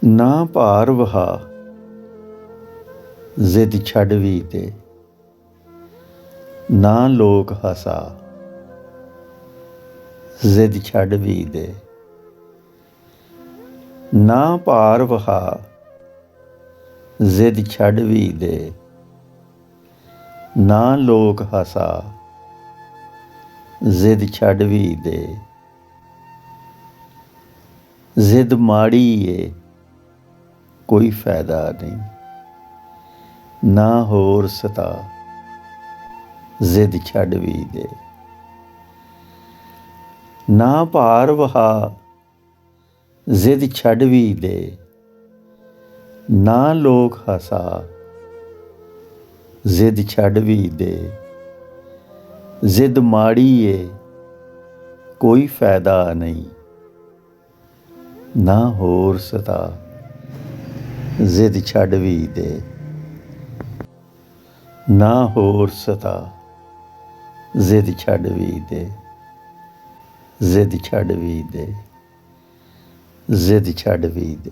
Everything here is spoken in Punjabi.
ਨਾ ਭਾਰ ਵਹਾ ਜ਼ਿੱਦ ਛੱਡ ਵੀ ਦੇ, ਨਾ ਲੋਕ ਹਸਾ ਜ਼ਿੱਦ ਛੱਡ ਵੀ ਦੇ। ਨਾ ਭਾਰ ਵਹਾ ਜ਼ਿੱਦ ਛੱਡ ਵੀ ਦੇ, ਨਾ ਲੋਕ ਹਸਾ ਜ਼ਿੱਦ ਛੱਡ ਵੀ ਦੇ। ਜ਼ਿੱਦ ਮਾੜੀ ਏ ਕੋਈ ਫਾਇਦਾ ਨਹੀਂ, ਨਾ ਹੋਰ ਸਤਾ ਜ਼ਿੱਦ ਛੱਡ ਵੀ ਦੇ। ਨਾ ਭਾਰ ਵਹਾ ਜ਼ਿੱਦ ਛੱਡ ਵੀ ਦੇ, ਨਾ ਲੋਕ ਹਸਾ ਜ਼ਿੱਦ ਛੱਡ ਵੀ ਦੇ। ਜ਼ਿੱਦ ਮਾੜੀ ਏ ਕੋਈ ਫਾਇਦਾ ਨਹੀਂ, ਨਾ ਹੋਰ ਸਤਾ ਜ਼ਿੱਦ ਛੱਡ ਵੀ ਦੇ। ਨਾ ਹੋਰ ਸਤਾ ਜ਼ਿੱਦ ਛੱਡ ਵੀ ਦੇ। ਜ਼ਿੱਦ ਛੱਡ ਵੀ ਦੇ। ਜ਼ਿੱਦ ਛੱਡ ਵੀ ਦੇ।